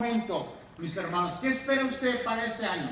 Momento, mis hermanos, ¿qué espera usted para este año?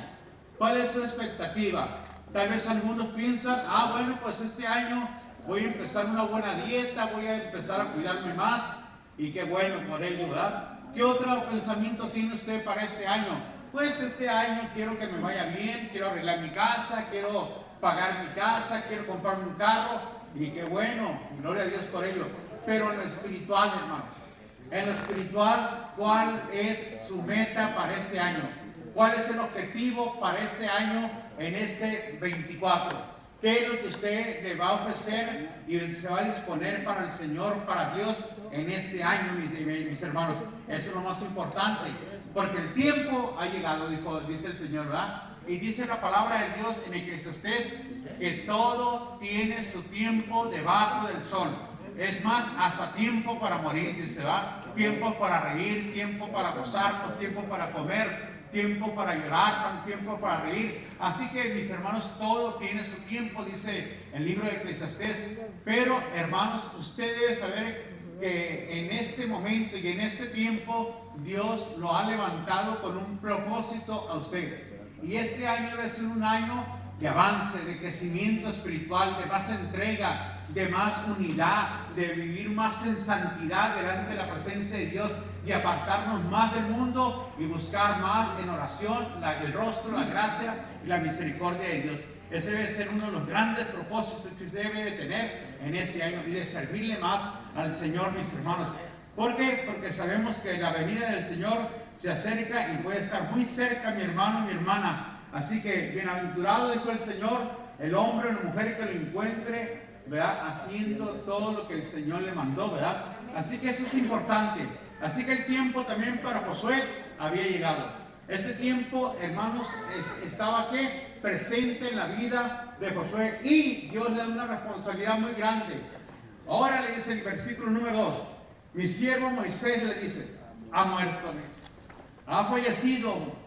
¿Cuál es su expectativa? Tal vez algunos piensan, bueno, pues este año voy a empezar una buena dieta, voy a empezar a cuidarme más, y qué bueno por ello, ¿verdad? ¿Qué otro pensamiento tiene usted para este año? Pues este año quiero que me vaya bien, quiero arreglar mi casa, quiero pagar mi casa, quiero comprarme un carro, y qué bueno, gloria a Dios por ello. Pero en lo espiritual, hermano, en lo espiritual, ¿cuál es su meta para este año? ¿Cuál es el objetivo para este año en este 24? ¿Qué es lo que usted le va a ofrecer y se va a disponer para el Señor, para Dios en este año, mis hermanos? Eso es lo más importante, porque el tiempo ha llegado, dice el Señor, ¿verdad? Y dice la palabra de Dios en Eclesiastés que todo tiene su tiempo debajo del sol. Es más, hasta tiempo para morir, dice, ¿va? Tiempo para reír, tiempo para gozarnos, tiempo para comer, tiempo para llorar, tiempo para reír. Así que, mis hermanos, todo tiene su tiempo, dice el libro de Eclesiastés. Pero, hermanos, usted debe saber que en este momento y en este tiempo Dios lo ha levantado con un propósito a usted. Y este año debe ser un año de avance, de crecimiento espiritual, de más entrega, de más unidad, de vivir más en santidad delante de la presencia de Dios, de apartarnos más del mundo y buscar más en oración el rostro, la gracia y la misericordia de Dios. Ese debe ser uno de los grandes propósitos que usted debe de tener en este año, y de servirle más al Señor, mis hermanos. ¿Por qué? Porque sabemos que la venida del Señor se acerca y puede estar muy cerca, mi hermano, mi hermana. Así que bienaventurado, dijo el Señor, el hombre o la mujer que lo encuentre, ¿verdad?, haciendo todo lo que el Señor le mandó, ¿verdad? Así que eso es importante. Así que el tiempo también para Josué había llegado. Este tiempo, hermanos, estaba ¿qué? Presente en la vida de Josué, y Dios le da una responsabilidad muy grande. Ahora le dice el versículo número 2, mi siervo Moisés le dice, ha muerto, ha fallecido.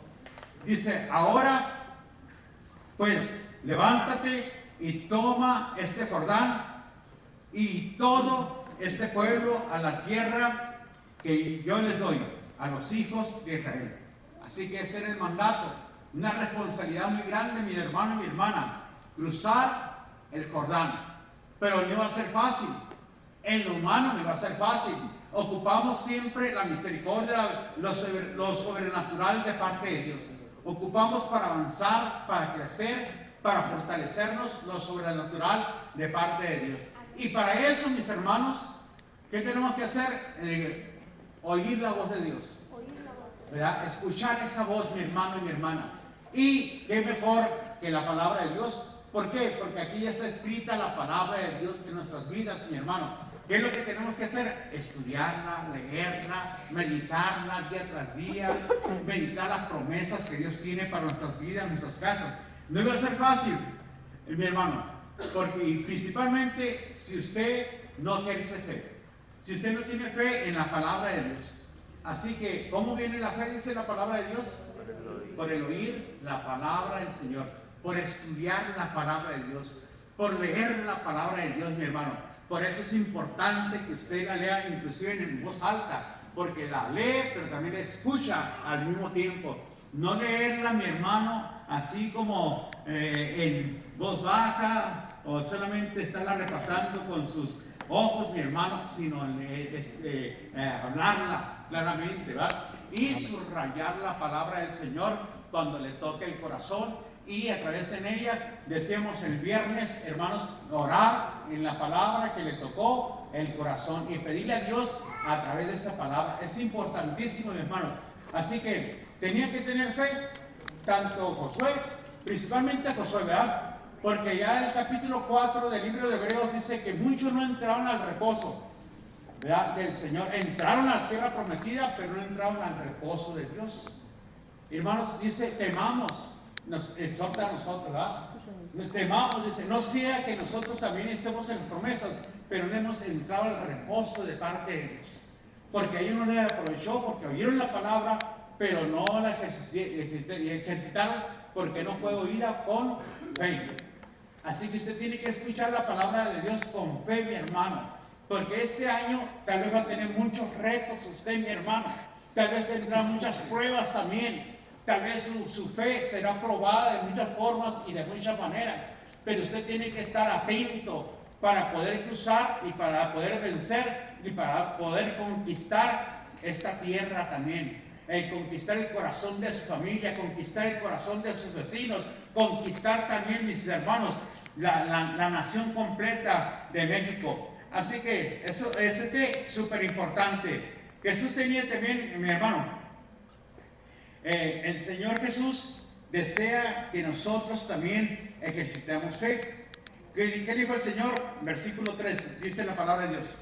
Dice, ahora pues levántate y toma este Jordán y todo este pueblo a la tierra que yo les doy a los hijos de Israel. Así que ese era el mandato, una responsabilidad muy grande, mi hermano y mi hermana, cruzar el Jordán. Pero no va a ser fácil, en lo humano no va a ser fácil. Ocupamos siempre la misericordia, lo sobrenatural de parte de Dios. Ocupamos para avanzar, para crecer, para fortalecernos lo sobrenatural de parte de Dios. Y para eso, mis hermanos, ¿qué tenemos que hacer? Oír la voz de Dios, ¿verdad? Escuchar esa voz, mi hermano y mi hermana. Y qué mejor que la palabra de Dios. ¿Por qué? Porque aquí ya está escrita la palabra de Dios en nuestras vidas, mi hermano. ¿Qué es lo que tenemos que hacer? Estudiarla, leerla, meditarla día tras día, meditar las promesas que Dios tiene para nuestras vidas, nuestras casas. No va a ser fácil, mi hermano, porque y principalmente si usted no ejerce fe, si usted no tiene fe en la palabra de Dios. Así que, ¿cómo viene la fe? Dice la palabra de Dios. Por el oír la palabra del Señor, por estudiar la palabra de Dios, por leer la palabra de Dios, mi hermano. Por eso es importante que usted la lea inclusive en voz alta, porque la lee pero también la escucha al mismo tiempo. No leerla, mi hermano, así como en voz baja, o solamente estarla repasando con sus ojos, mi hermano, sino hablarla claramente, ¿verdad? Y subrayar la palabra del Señor cuando le toque el corazón. Y a través de ella, decíamos el viernes, hermanos, orar en la palabra que le tocó el corazón y pedirle a Dios a través de esa palabra. Es importantísimo, mi hermano. Así que tenía que tener fe, tanto Josué, principalmente Josué, ¿verdad? Porque ya el capítulo 4 del libro de Hebreos dice que muchos no entraron al reposo, ¿verdad?, del Señor. Entraron a la tierra prometida, pero no entraron al reposo de Dios. Hermanos, dice, temamos. Nos exhorta a nosotros, ¿verdad? Nos temamos, dice, no sea que nosotros también estemos en promesas, pero no hemos entrado al reposo de parte de Dios. Porque ahí uno le aprovechó, porque oyeron la palabra, pero no la ejercitaron, porque no fue oída con fe. Así que usted tiene que escuchar la palabra de Dios con fe, mi hermano. Porque este año tal vez va a tener muchos retos usted, mi hermano. tal vez tendrá muchas pruebas también, tal vez su fe será probada de muchas formas y de muchas maneras, pero usted tiene que estar atento para poder cruzar y para poder vencer y para poder conquistar esta tierra también. Conquistar el corazón de su familia, conquistar el corazón de sus vecinos, conquistar también, mis hermanos, la nación completa de México. Así que eso es súper importante. Jesús tenía también, mi hermano, el Señor Jesús desea que nosotros también ejercitemos fe. ¿Qué dijo el Señor? Versículo 3, dice la palabra de Dios.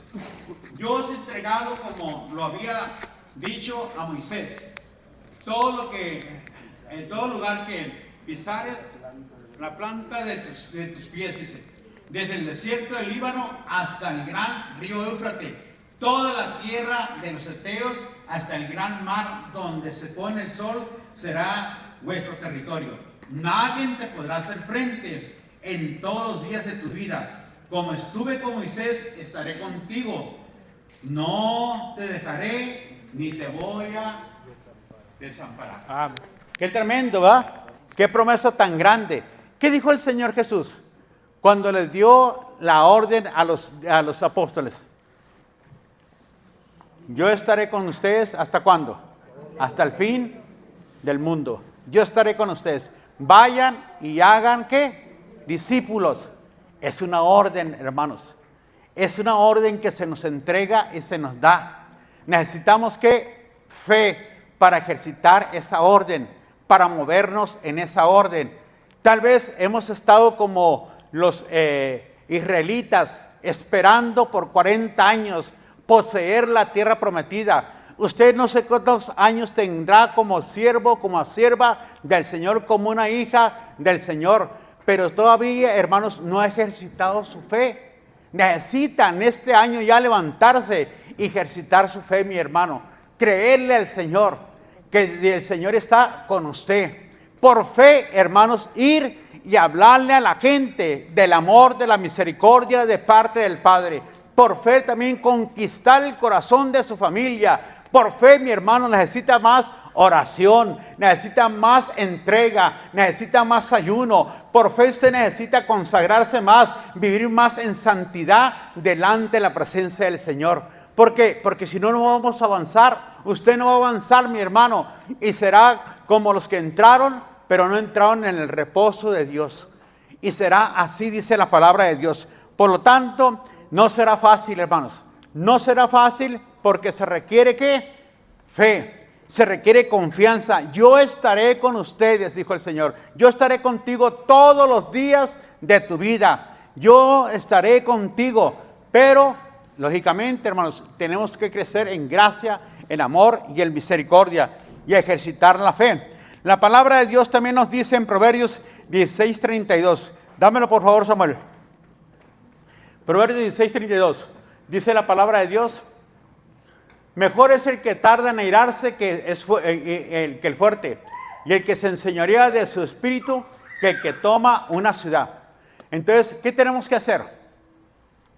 Yo os he entregado, como lo había dicho a Moisés, en todo lugar que pisares, la planta de tus pies, dice, desde el desierto del Líbano hasta el gran río Éufrates, toda la tierra de los heteos hasta el gran mar donde se pone el sol será vuestro territorio. Nadie te podrá hacer frente en todos los días de tu vida. Como estuve con Moisés, estaré contigo. No te dejaré ni te voy a desamparar. Ah, qué tremendo, ¿va? Qué promesa tan grande. ¿Qué dijo el Señor Jesús cuando les dio la orden a los apóstoles? Yo estaré con ustedes, ¿hasta cuándo? Hasta el fin del mundo. Yo estaré con ustedes. Vayan y hagan, ¿qué? Discípulos. Es una orden, hermanos. Es una orden que se nos entrega y se nos da. Necesitamos, ¿qué? Fe para ejercitar esa orden, para movernos en esa orden. Tal vez hemos estado como los israelitas, esperando por 40 años poseer la tierra prometida. Usted no sé cuántos años tendrá como siervo, como sierva del Señor, como una hija del Señor, pero todavía, hermanos, no ha ejercitado su fe. Necesitan este año ya levantarse y ejercitar su fe, mi hermano. Creerle al Señor, que el Señor está con usted. Por fe, hermanos, ir y hablarle a la gente del amor, de la misericordia de parte del Padre. Por fe también conquistar el corazón de su familia. Por fe, mi hermano, necesita más oración, necesita más entrega, necesita más ayuno. Por fe usted necesita consagrarse más, vivir más en santidad delante de la presencia del Señor. ¿Por qué? Porque si no, no vamos a avanzar. Usted no va a avanzar, mi hermano, y será como los que entraron, pero no entraron en el reposo de Dios. Y será así, dice la palabra de Dios. Por lo tanto, no será fácil, hermanos. No será fácil porque se requiere, ¿qué? Fe. Se requiere confianza. Yo estaré con ustedes, dijo el Señor. Yo estaré contigo todos los días de tu vida. Yo estaré contigo. Pero, lógicamente, hermanos, tenemos que crecer en gracia, en amor y en misericordia y ejercitar la fe. La palabra de Dios también nos dice en Proverbios 16:32. Dámelo por favor, Samuel. Proverbios 16:32. Dice la palabra de Dios: mejor es el que tarda en airarse que el fuerte, y el que se enseñorea de su espíritu que el que toma una ciudad. Entonces, ¿qué tenemos que hacer?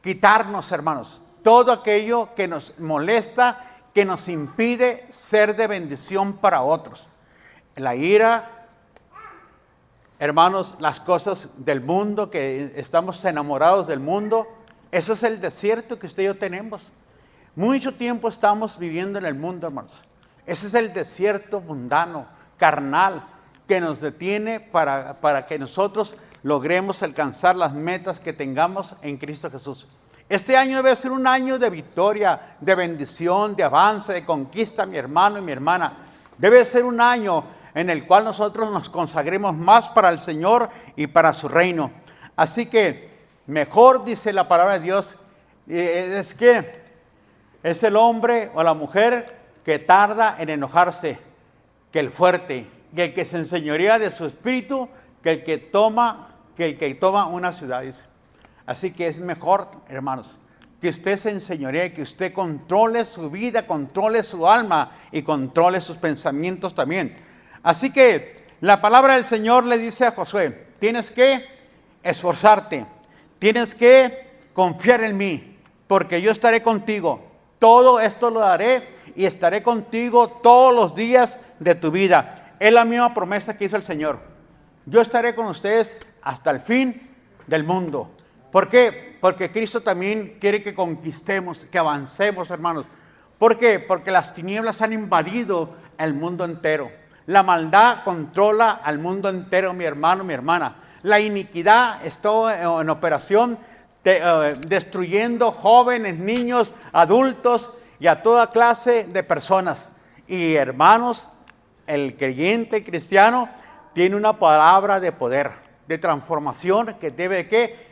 Quitarnos, hermanos, todo aquello que nos molesta, que nos impide ser de bendición para otros. La ira, hermanos, las cosas del mundo, que estamos enamorados del mundo. Ese es el desierto que usted y yo tenemos. Mucho tiempo estamos viviendo en el mundo, hermanos. Ese es el desierto mundano, carnal, que nos detiene para que nosotros logremos alcanzar las metas que tengamos en Cristo Jesús. Este año debe ser un año de victoria, de bendición, de avance, de conquista, mi hermano y mi hermana. Debe ser un año en el cual nosotros nos consagremos más para el Señor y para su reino. Así que mejor, dice la palabra de Dios, es que es el hombre o la mujer que tarda en enojarse que el fuerte, que el que se enseñorea de su espíritu, que el que toma una ciudad, dice. Así que es mejor, hermanos, que usted se enseñoree, que usted controle su vida, controle su alma y controle sus pensamientos también. Así que la palabra del Señor le dice a Josué: tienes que esforzarte, tienes que confiar en mí, porque yo estaré contigo. Todo esto lo daré y estaré contigo todos los días de tu vida. Es la misma promesa que hizo el Señor. Yo estaré con ustedes hasta el fin del mundo. ¿Por qué? Porque Cristo también quiere que conquistemos, que avancemos, hermanos. ¿Por qué? Porque las tinieblas han invadido el mundo entero. La maldad controla al mundo entero, mi hermano, mi hermana. La iniquidad está en operación, destruyendo jóvenes, niños, adultos y a toda clase de personas. Y hermanos, el creyente cristiano tiene una palabra de poder, de transformación que debe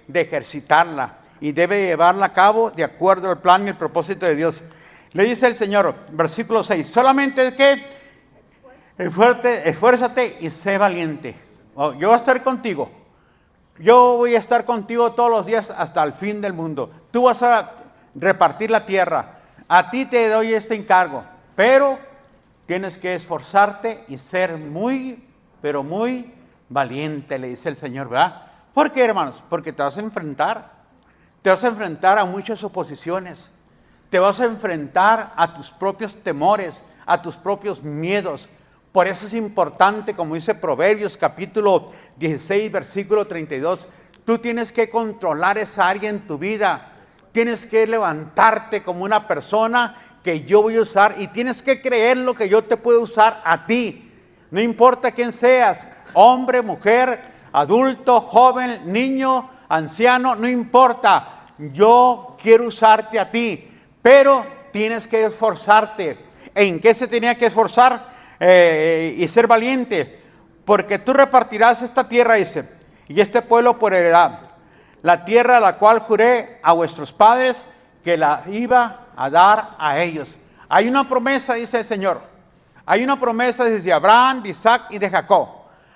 de ejercitarla y debe llevarla a cabo de acuerdo al plan y el propósito de Dios. Le dice el Señor, versículo 6, solamente que esfuérzate y sé valiente. Yo voy a estar contigo. Yo voy a estar contigo todos los días hasta el fin del mundo. Tú vas a repartir la tierra. A ti te doy este encargo. Pero tienes que esforzarte y ser muy, pero muy valiente, le dice el Señor, ¿verdad? ¿Por qué, hermanos? Porque te vas a enfrentar. Te vas a enfrentar a muchas oposiciones. Te vas a enfrentar a tus propios temores, a tus propios miedos. Por eso es importante, como dice Proverbios capítulo 16, versículo 32, tú tienes que controlar esa área en tu vida. Tienes que levantarte como una persona que yo voy a usar y tienes que creer lo que yo te puedo usar a ti. No importa quién seas, hombre, mujer, adulto, joven, niño, anciano, no importa. Yo quiero usarte a ti, pero tienes que esforzarte. ¿En qué se tenía que esforzar? Y ser valiente, porque tú repartirás esta tierra, dice, y este pueblo por heredad, la tierra a la cual juré a vuestros padres que la iba a dar a ellos. Hay una promesa, dice el Señor. Hay una promesa desde Abraham, de Isaac y de Jacob.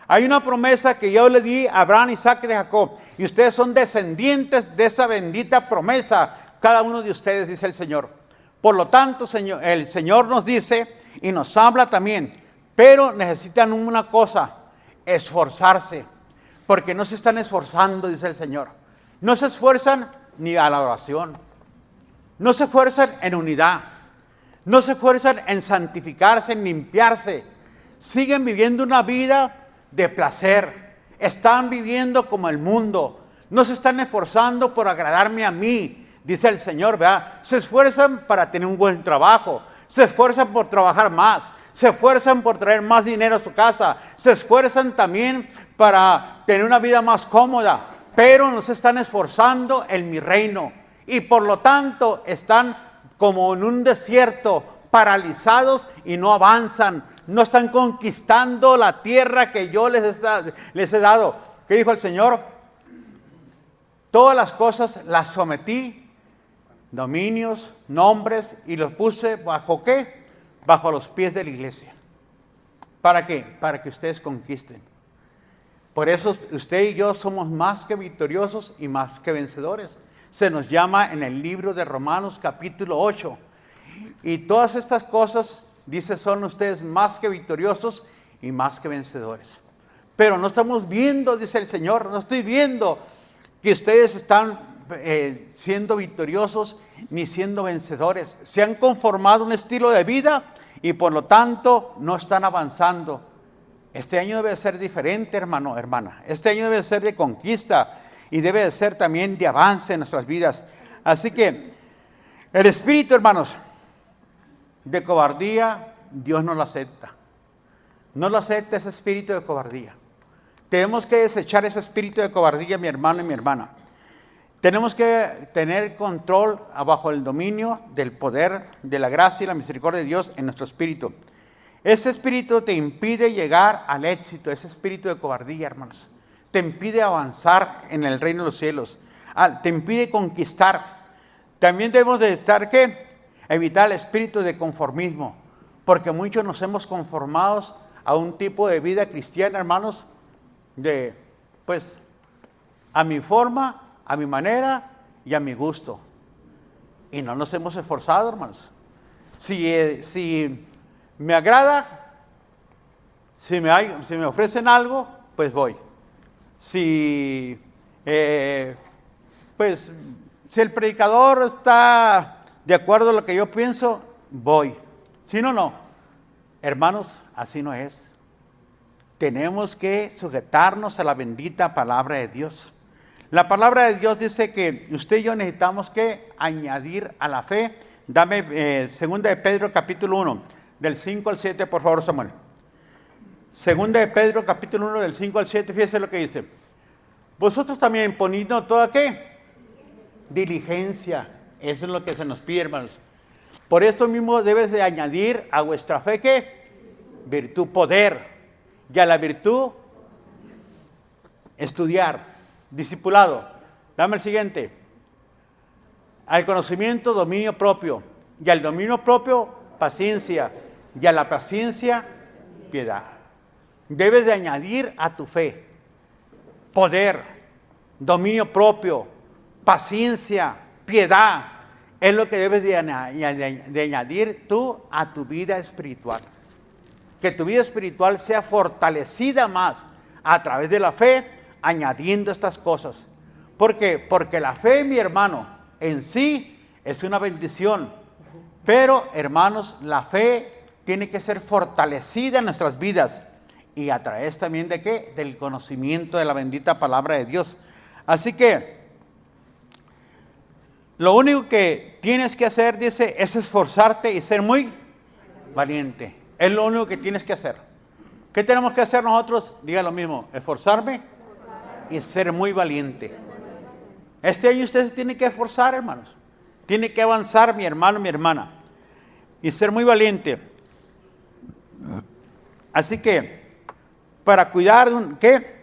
Hay una promesa que yo le di a Abraham, Isaac y de Jacob. Y ustedes son descendientes de esa bendita promesa, cada uno de ustedes, dice el Señor. Por lo tanto, el Señor nos dice y nos habla también, pero necesitan una cosa, esforzarse, porque no se están esforzando, dice el Señor. No se esfuerzan ni a la oración, no se esfuerzan en unidad, no se esfuerzan en santificarse, en limpiarse. Siguen viviendo una vida de placer, están viviendo como el mundo, no se están esforzando por agradarme a mí, dice el Señor, ¿verdad? Se esfuerzan para tener un buen trabajo, se esfuerzan por trabajar más, se esfuerzan por traer más dinero a su casa, se esfuerzan también para tener una vida más cómoda, pero no se están esforzando en mi reino y por lo tanto están como en un desierto, paralizados y no avanzan, no están conquistando la tierra que yo les he dado. ¿Qué dijo el Señor? Todas las cosas las sometí, dominios, nombres, y los puse bajo ¿qué? Bajo los pies de la iglesia. ¿Para qué? Para que ustedes conquisten. Por eso usted y yo somos más que victoriosos y más que vencedores. Se nos llama en el libro de Romanos capítulo 8. Y todas estas cosas, dice, son ustedes más que victoriosos y más que vencedores. Pero no estamos viendo, dice el Señor, no estoy viendo que ustedes están siendo victoriosos ni siendo vencedores. Se han conformado un estilo de vida y por lo tanto no están avanzando. Este año debe ser diferente, hermano, hermana. Este año debe ser de conquista y debe de ser también de avance en nuestras vidas. Así que el espíritu, hermanos, de cobardía, Dios no lo acepta. No lo acepta ese espíritu de cobardía. Tenemos que desechar ese espíritu de cobardía, mi hermano y mi hermana. Tenemos que tener control bajo el dominio del poder, de la gracia y la misericordia de Dios en nuestro espíritu. Ese espíritu te impide llegar al éxito, ese espíritu de cobardía, hermanos. Te impide avanzar en el reino de los cielos. Te impide conquistar. También debemos de estar, ¿qué? Evitar el espíritu de conformismo. Porque muchos nos hemos conformado a un tipo de vida cristiana, hermanos, de, pues, a mi forma, a mi manera y a mi gusto. Y no nos hemos esforzado, hermanos. Si me agrada, si me ofrecen algo, pues voy. Si el predicador está de acuerdo a lo que yo pienso, voy. ¿Sí o no? Hermanos, así no es. Tenemos que sujetarnos a la bendita palabra de Dios. La palabra de Dios dice que usted y yo necesitamos que añadir a la fe. Dame segunda de Pedro capítulo 1, del 5 al 7, por favor, Samuel. Segunda de Pedro capítulo 1, del 5 al 7, fíjese lo que dice. Vosotros también poniendo toda ¿qué? Diligencia. Eso es lo que se nos pide, hermanos. Por esto mismo debes de añadir a vuestra fe ¿qué? Virtud, poder. Y a la virtud, estudiar. Discipulado. Dame el siguiente. Al conocimiento, dominio propio. Y al dominio propio, paciencia. Y a la paciencia, piedad. Debes de añadir a tu fe poder, dominio propio, paciencia, piedad. Es lo que debes de añadir tú a tu vida espiritual. Que tu vida espiritual sea fortalecida más a través de la fe, añadiendo estas cosas. ¿Por qué? Porque la fe, mi hermano, en sí es una bendición. Pero, hermanos, la fe tiene que ser fortalecida en nuestras vidas. Y a través también de ¿qué? Del conocimiento de la bendita palabra de Dios. Así que, lo único que tienes que hacer, dice, es esforzarte y ser muy valiente. Es lo único que tienes que hacer. ¿Qué tenemos que hacer nosotros? Diga lo mismo, esforzarme y ser muy valiente. Este año usted se tiene que esforzar, hermanos. Tiene que avanzar, mi hermano, mi hermana. Y ser muy valiente. Así que, para cuidar, ¿qué?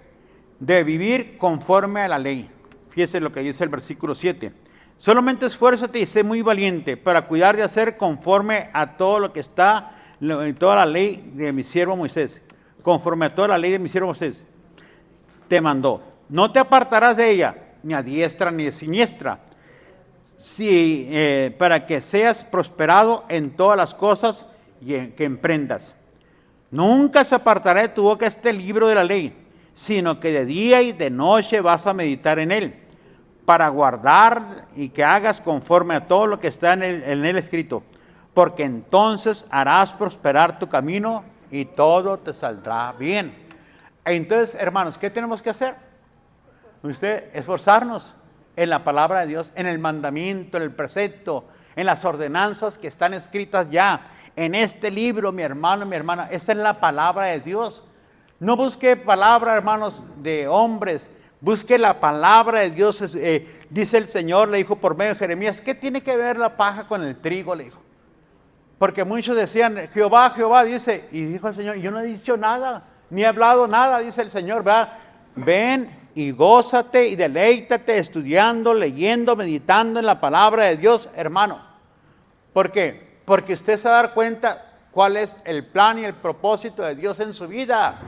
De vivir conforme a la ley. Fíjese lo que dice el versículo 7. Solamente esfuérzate y sé muy valiente para cuidar de hacer conforme a todo lo que está en toda la ley de mi siervo Moisés. Conforme a toda la ley de mi siervo Moisés te mandó. No te apartarás de ella, ni a diestra ni a siniestra, para que seas prosperado en todas las cosas que emprendas. Nunca se apartará de tu boca este libro de la ley, sino que de día y de noche vas a meditar en él, para guardar y que hagas conforme a todo lo que está en él escrito, porque entonces harás prosperar tu camino y todo te saldrá bien. Entonces, hermanos, ¿qué tenemos que hacer? Esforzarnos en la palabra de Dios, en el mandamiento, en el precepto, en las ordenanzas que están escritas ya en este libro, mi hermano, mi hermana. Esta es la palabra de Dios. No busque palabra, hermanos, de hombres. Busque la palabra de Dios. Dice el Señor, le dijo por medio de Jeremías, ¿qué tiene que ver la paja con el trigo? Le dijo. Porque muchos decían, Jehová, Jehová, dice. Y dijo el Señor, yo no he dicho nada, ni he hablado nada, dice el Señor, ¿verdad? Ven y gózate y deleítate estudiando, leyendo, meditando en la palabra de Dios, hermano. ¿Por qué? Porque usted se va a dar cuenta cuál es el plan y el propósito de Dios en su vida.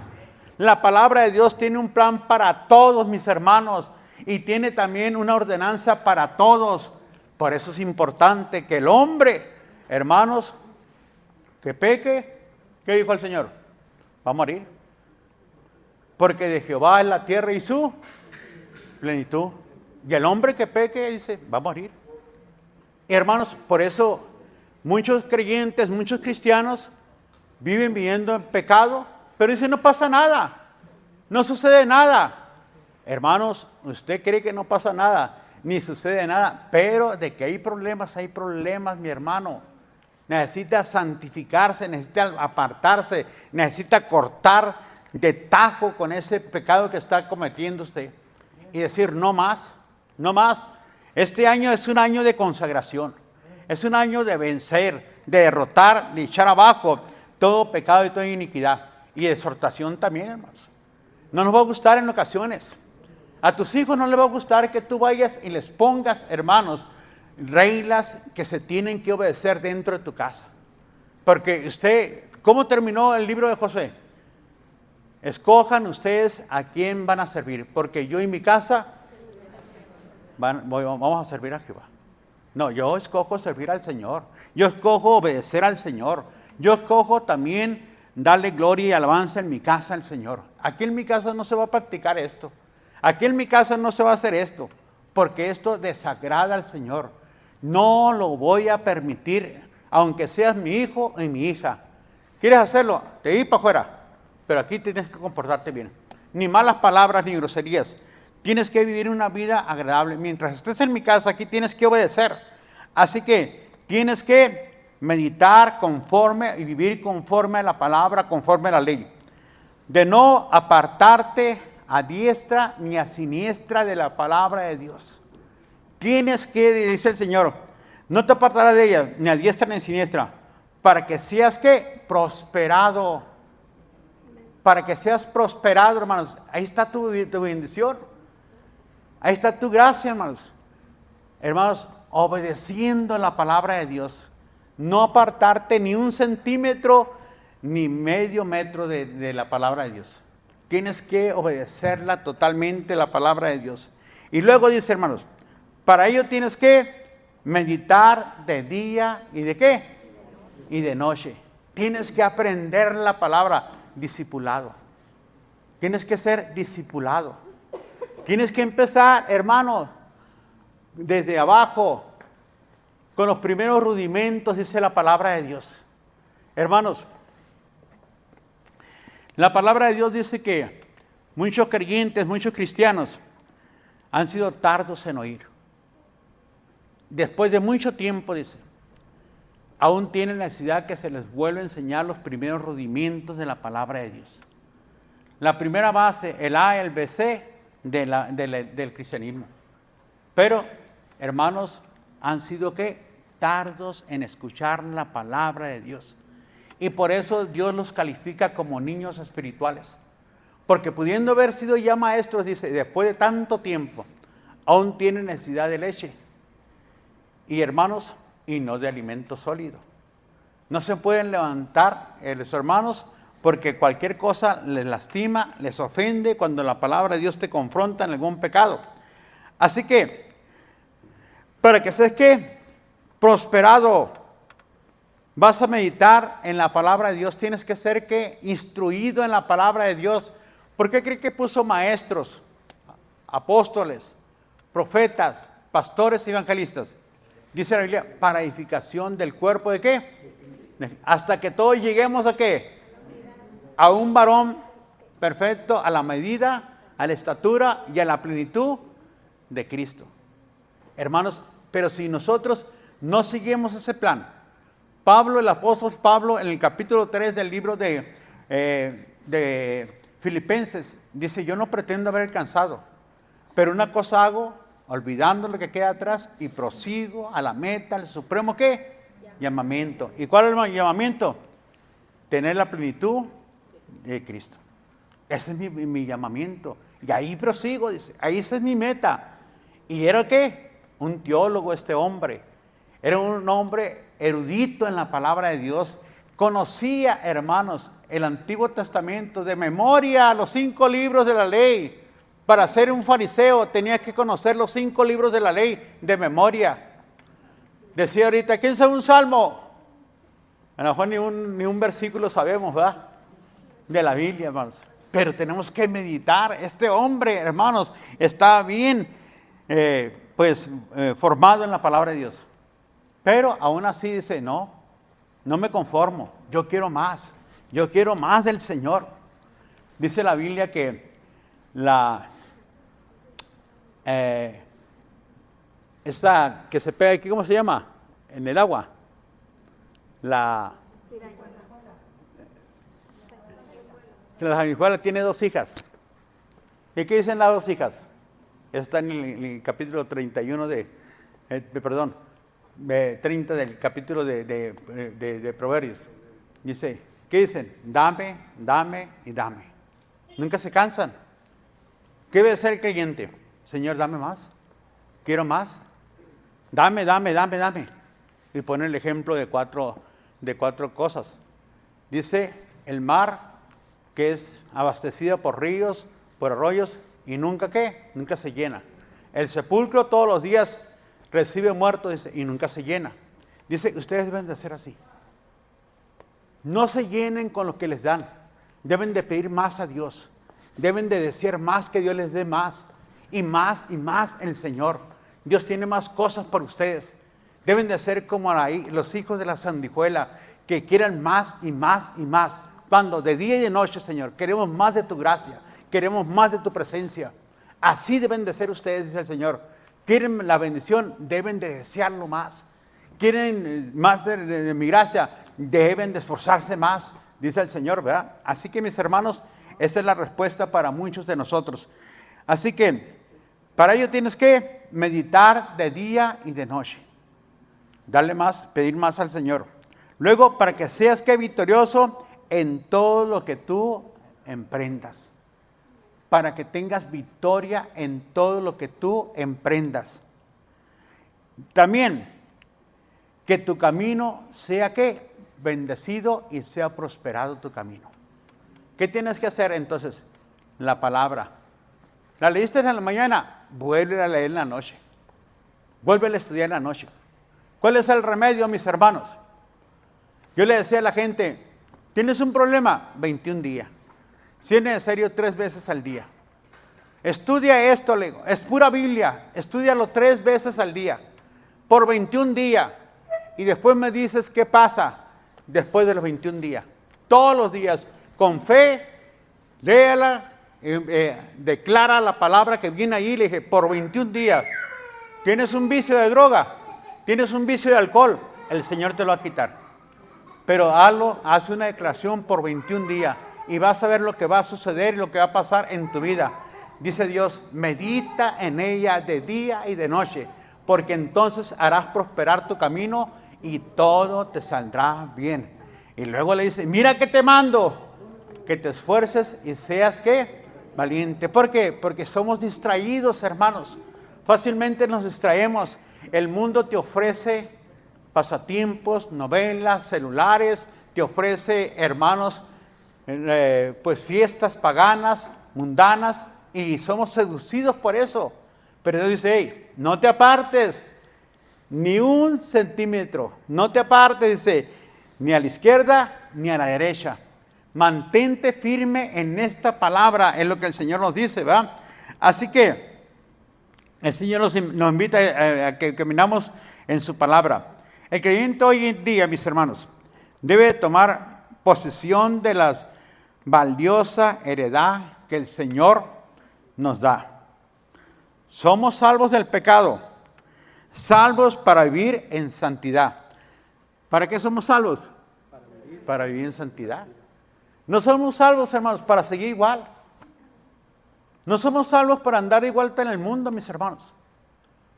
La palabra de Dios tiene un plan para todos, mis hermanos, y tiene también una ordenanza para todos. Por eso es importante que el hombre, hermanos, que peque, ¿qué dijo el Señor? Va a morir. Porque de Jehová es la tierra y su plenitud. Y el hombre que peque, dice, va a morir. Y hermanos, por eso muchos creyentes, muchos cristianos viven viviendo en pecado, pero dicen, no pasa nada, no sucede nada. Hermanos, usted cree que no pasa nada, ni sucede nada, pero de que hay problemas, mi hermano. Necesita santificarse, necesita apartarse, necesita cortar de tajo con ese pecado que está cometiendo usted y decir, no más, no más. Este año es un año de consagración, es un año de vencer, de derrotar, de echar abajo todo pecado y toda iniquidad. Y exhortación también, hermanos. No nos va a gustar en ocasiones. A tus hijos no les va a gustar que tú vayas y les pongas, hermanos, reglas que se tienen que obedecer dentro de tu casa. Porque usted, ¿cómo terminó el libro de Josué? Escojan ustedes a quién van a servir, porque yo y mi casa vamos a servir a Jehová. No, yo escojo servir al Señor, yo escojo obedecer al Señor, yo escojo también darle gloria y alabanza en mi casa al Señor. Aquí en mi casa no se va a practicar esto, aquí en mi casa no se va a hacer esto, porque esto desagrada al Señor. No lo voy a permitir aunque seas mi hijo y mi hija. ¿Quieres hacerlo? Te di para afuera, pero aquí tienes que comportarte bien. Ni malas palabras ni groserías. Tienes que vivir una vida agradable. Mientras estés en mi casa, aquí tienes que obedecer. Así que tienes que meditar conforme y vivir conforme a la palabra, conforme a la ley. De no apartarte a diestra ni a siniestra de la palabra de Dios. Tienes que, dice el Señor, no te apartarás de ella, ni a diestra ni a siniestra, para que seas, ¿qué? Prosperado. Para que seas prosperado, hermanos. Ahí está tu bendición. Ahí está tu gracia, hermanos. Hermanos, obedeciendo la palabra de Dios. No apartarte ni un centímetro, ni medio metro de la palabra de Dios. Tienes que obedecerla totalmente, la palabra de Dios. Y luego dice, hermanos, para ello tienes que meditar de día y de qué? Y de noche. Tienes que aprender la palabra, discipulado. Tienes que ser discipulado. Tienes que empezar, hermano, desde abajo, con los primeros rudimentos, dice la palabra de Dios. Hermanos, la palabra de Dios dice que muchos creyentes, muchos cristianos han sido tardos en oír. Después de mucho tiempo, dice, aún tienen necesidad que se les vuelva a enseñar los primeros rudimentos de la palabra de Dios. La primera base, el A, el BC del cristianismo. Pero, hermanos, han sido ¿qué? Tardos en escuchar la palabra de Dios. Y por eso Dios los califica como niños espirituales. Porque pudiendo haber sido ya maestros, dice, después de tanto tiempo, aún tienen necesidad de leche. Y hermanos, y no de alimento sólido. No se pueden levantar los hermanos porque cualquier cosa les lastima, les ofende cuando la palabra de Dios te confronta en algún pecado. Así que, para que seas que prosperado, vas a meditar en la palabra de Dios, tienes que ser que instruido en la palabra de Dios. ¿Por qué cree que puso maestros, apóstoles, profetas, pastores y evangelistas? Dice la Biblia, para edificación del cuerpo ¿de qué? Hasta que todos lleguemos ¿a qué? A un varón perfecto, a la medida, a la estatura y a la plenitud de Cristo. Hermanos, pero si nosotros no seguimos ese plan, Pablo, el apóstol Pablo, en el capítulo 3 del libro de Filipenses, dice, yo no pretendo haber alcanzado, pero una cosa hago, olvidando lo que queda atrás y prosigo a la meta, al supremo ¿qué? Llamamiento. ¿Y cuál es el llamamiento? Tener la plenitud de Cristo. Ese es mi llamamiento. Y ahí prosigo, dice, ahí esa es mi meta. ¿Y era qué? Un teólogo este hombre. Era un hombre erudito en la palabra de Dios. Conocía, hermanos, el Antiguo Testamento de memoria, los 5 libros de la ley. Para ser un fariseo tenía que conocer los 5 libros de la ley de memoria. Decía ahorita, ¿quién sabe un salmo? A lo mejor ni un versículo sabemos, ¿verdad? De la Biblia, hermanos. Pero tenemos que meditar. Este hombre, hermanos, está bien formado en la palabra de Dios. Pero aún así dice, no me conformo. Yo quiero más del Señor. Dice la Biblia que esta que se pega aquí, ¿cómo se llama? En el agua. La sanguijuela tiene 2 hijas. ¿Y qué dicen las 2 hijas? Está en el capítulo 31 30 del capítulo de Proverbios. Dice, ¿qué dicen? Dame, dame y dame. Nunca se cansan. ¿Qué debe ser el creyente? Señor, dame más. Quiero más. Dame, dame, dame, dame. Y pone el ejemplo de cuatro cosas. Dice, el mar, que es abastecido por ríos, por arroyos, y nunca ¿qué? Nunca se llena. El sepulcro todos los días recibe muertos, dice, y nunca se llena. Dice, ustedes deben de hacer así. No se llenen con lo que les dan. Deben de pedir más a Dios. Deben de desear más, que Dios les dé más y más y más el Señor. Dios tiene más cosas para ustedes. Deben de ser como los hijos de la sanguijuela, que quieran más y más y más. Cuando de día y de noche, Señor, queremos más de tu gracia, queremos más de tu presencia. Así deben de ser ustedes, dice el Señor. Quieren la bendición, deben de desearlo más. Quieren más de mi gracia, deben de esforzarse más, dice el Señor, ¿verdad? Así que, mis hermanos, esa es la respuesta para muchos de nosotros. Así que, para ello tienes que meditar de día y de noche. Darle más, pedir más al Señor. Luego, para que seas que victorioso en todo lo que tú emprendas. Para que tengas victoria en todo lo que tú emprendas. También, que tu camino sea ¿qué? Bendecido y sea prosperado tu camino. ¿Qué tienes que hacer entonces? La palabra. ¿La leíste en la mañana? Vuelve a leer en la noche. Vuelve a estudiar en la noche. ¿Cuál es el remedio, mis hermanos? Yo le decía a la gente, ¿tienes un problema? 21 días. Si es necesario, 3 veces al día. Estudia esto, le digo, es pura Biblia. Estúdialo 3 veces al día, por 21 días. Y después me dices qué pasa después de los 21 días. Todos los días, con fe, léala, declara la palabra que viene ahí. Le dije, por 21 días. ¿Tienes un vicio de droga? ¿Tienes un vicio de alcohol? El Señor te lo va a quitar. Pero hazlo, haz una declaración por 21 días y vas a ver lo que va a suceder y lo que va a pasar en tu vida. Dice Dios, medita en ella de día y de noche, porque entonces harás prosperar tu camino y todo te saldrá bien. Y luego le dice, mira que te mando, que te esfuerces y seas ¿qué? Valiente. ¿Por qué? Porque somos distraídos, hermanos. Fácilmente nos distraemos. El mundo te ofrece pasatiempos, novelas, celulares, te ofrece, hermanos, pues fiestas paganas, mundanas, y somos seducidos por eso. Pero Dios dice, hey, no te apartes, ni un centímetro, no te apartes, dice, ni a la izquierda ni a la derecha. Mantente firme en esta palabra, es lo que el Señor nos dice, ¿verdad? Así que el Señor nos invita a que caminamos en su palabra. El creyente hoy en día, mis hermanos, debe tomar posesión de la valiosa heredad que el Señor nos da. Somos salvos del pecado, salvos para vivir en santidad. ¿Para qué somos salvos? Para vivir en santidad. No somos salvos, hermanos, para seguir igual. No somos salvos para andar igual en el mundo, mis hermanos.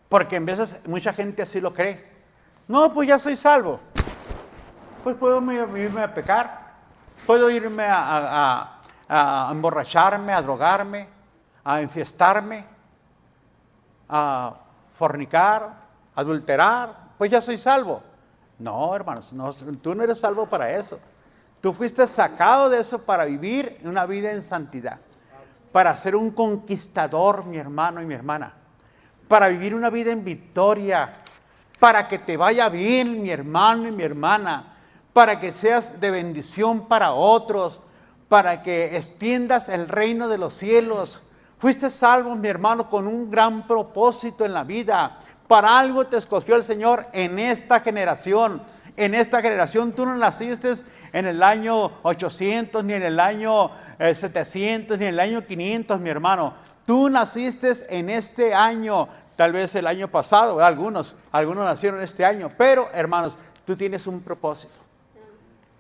Porque en veces mucha gente así lo cree. No, pues ya soy salvo. Pues puedo irme a pecar. Puedo irme a emborracharme, a drogarme, a enfiestarme, a fornicar, adulterar. Pues ya soy salvo. No, hermanos, no, tú no eres salvo para eso. Tú fuiste sacado de eso para vivir una vida en santidad. Para ser un conquistador, mi hermano y mi hermana. Para vivir una vida en victoria. Para que te vaya bien, mi hermano y mi hermana. Para que seas de bendición para otros. Para que extiendas el reino de los cielos. Fuiste salvo, mi hermano, con un gran propósito en la vida. Para algo te escogió el Señor en esta generación. En esta generación tú no naciste en el año 800, ni en el año 700, ni en el año 500, mi hermano. Tú naciste en este año, tal vez el año pasado, algunos nacieron este año, pero hermanos, tú tienes un propósito.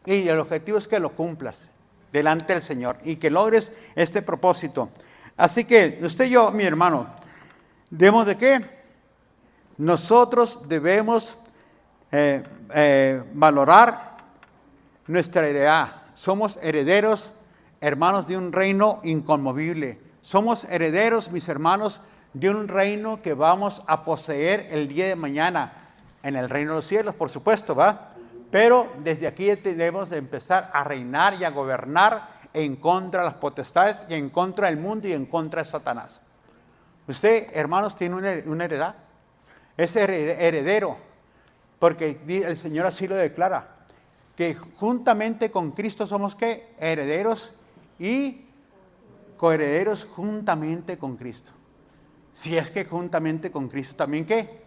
Y el objetivo es que lo cumplas delante del Señor y que logres este propósito. Así que usted y yo, mi hermano, ¿debemos de qué? Nosotros debemos valorar nuestra heredad. Somos herederos, hermanos, de un reino inconmovible. Somos herederos, mis hermanos, de un reino que vamos a poseer el día de mañana en el reino de los cielos, por supuesto, ¿va? Pero desde aquí debemos de empezar a reinar y a gobernar en contra de las potestades y en contra del mundo y en contra de Satanás. Usted, hermanos, tiene una heredad. Es heredero, porque el Señor así lo declara, que juntamente con Cristo somos ¿qué? Herederos y coherederos juntamente con Cristo. Si es que juntamente con Cristo también ¿qué?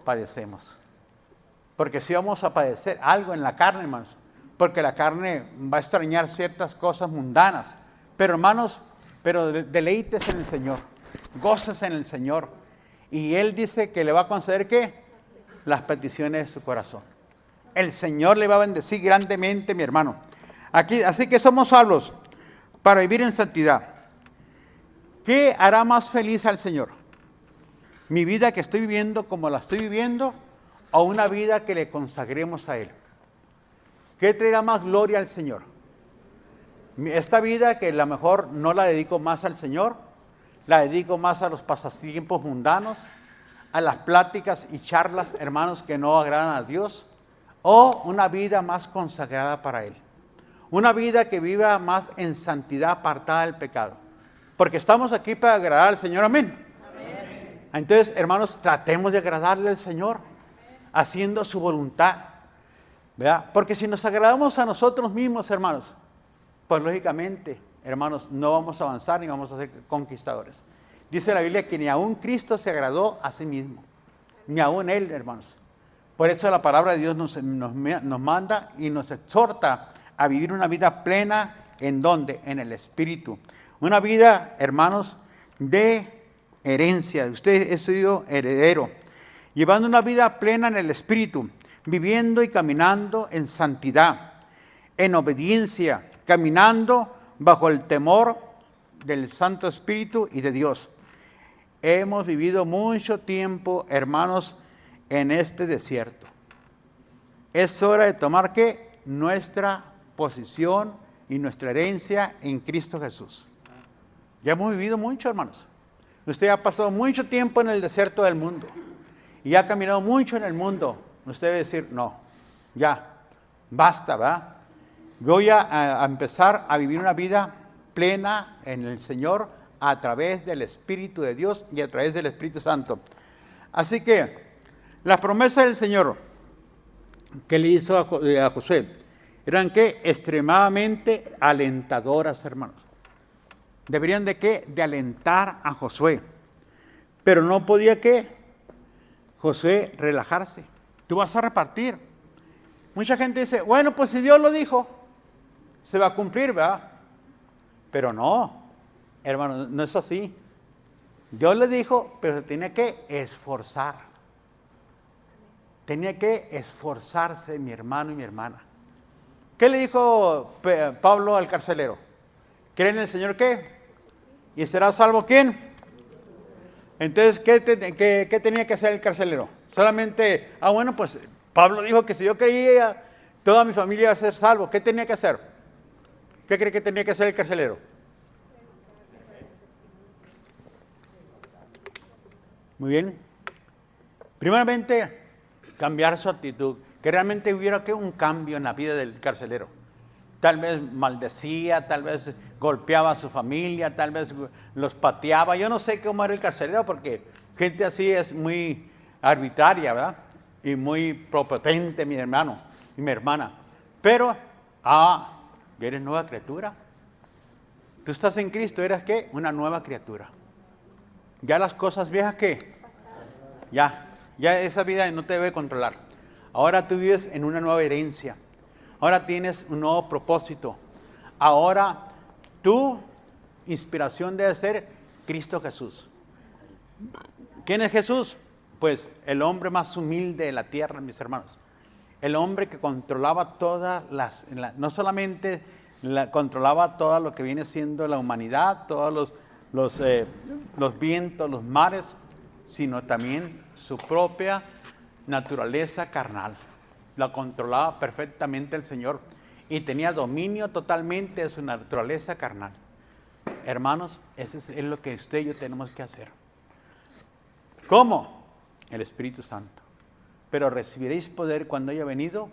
Padecemos. Porque sí vamos a padecer algo en la carne, hermanos. Porque la carne va a extrañar ciertas cosas mundanas. Pero hermanos, deleites en el Señor. Goces en el Señor. Y Él dice que le va a conceder, ¿qué? Las peticiones de su corazón. El Señor le va a bendecir grandemente, mi hermano. Así que somos salvos para vivir en santidad. ¿Qué hará más feliz al Señor? ¿Mi vida que estoy viviendo como la estoy viviendo o una vida que le consagremos a Él? ¿Qué traerá más gloria al Señor? Esta vida que a lo mejor no la dedico más al Señor, la dedico más a los pasatiempos mundanos, a las pláticas y charlas, hermanos, que no agradan a Dios, o una vida más consagrada para Él. Una vida que viva más en santidad, apartada del pecado. Porque estamos aquí para agradar al Señor, amén. Amén. Entonces, hermanos, tratemos de agradarle al Señor, haciendo su voluntad, ¿verdad? Porque si nos agradamos a nosotros mismos, hermanos, pues lógicamente, hermanos, no vamos a avanzar ni vamos a ser conquistadores. Dice la Biblia que ni aún Cristo se agradó a sí mismo, ni aún Él, hermanos. Por eso la palabra de Dios nos manda y nos exhorta a vivir una vida plena, ¿en dónde? En el Espíritu. Una vida, hermanos, de herencia. Usted es sido heredero. Llevando una vida plena en el Espíritu, viviendo y caminando en santidad, en obediencia, caminando bajo el temor del Santo Espíritu y de Dios. Hemos vivido mucho tiempo, hermanos, en este desierto. Es hora de tomar, ¿qué? Nuestra posición y nuestra herencia en Cristo Jesús. Ya hemos vivido mucho, hermanos. Usted ha pasado mucho tiempo en el desierto del mundo y ha caminado mucho en el mundo. Usted debe decir, no, ya, basta, ¿verdad? Voy a empezar a vivir una vida plena en el Señor a través del Espíritu de Dios y a través del Espíritu Santo. Así que las promesas del Señor que le hizo a Josué eran que extremadamente alentadoras, hermanos. Deberían de qué? De alentar a Josué. Pero no podía que Josué relajarse. Tú vas a repartir. Mucha gente dice, bueno, pues si Dios lo dijo, se va a cumplir, ¿verdad? Pero no, hermano, no es así. Dios le dijo, pero se tiene que esforzar. Tenía que esforzarse mi hermano y mi hermana. ¿Qué le dijo Pablo al carcelero? ¿Cree en el Señor qué? ¿Y será salvo quién? Entonces, ¿qué tenía que hacer el carcelero? Solamente, bueno, pues Pablo dijo que si yo creía, toda mi familia iba a ser salvo. ¿Qué tenía que hacer? ¿Qué cree que tenía que hacer el carcelero? Muy bien. Primeramente, cambiar su actitud. Que realmente hubiera un cambio en la vida del carcelero. Tal vez maldecía, tal vez golpeaba a su familia, tal vez los pateaba. Yo no sé cómo era el carcelero porque gente así es muy arbitraria, ¿verdad? Y muy prepotente, mi hermano y mi hermana. Pero, ya eres nueva criatura. Tú estás en Cristo, ¿eres qué? Una nueva criatura. Ya las cosas viejas, ¿qué? Ya esa vida no te debe controlar. Ahora tú vives en una nueva herencia. Ahora tienes un nuevo propósito. Ahora tu inspiración debe ser Cristo Jesús. ¿Quién es Jesús? Pues el hombre más humilde de la tierra, mis hermanos. El hombre que controlaba no solamente controlaba todo lo que viene siendo la humanidad, todos los vientos, los mares, sino también su propia naturaleza carnal. La controlaba perfectamente el Señor y tenía dominio totalmente de su naturaleza carnal. Hermanos, eso es lo que usted y yo tenemos que hacer. ¿Cómo? El Espíritu Santo. Pero recibiréis poder cuando haya venido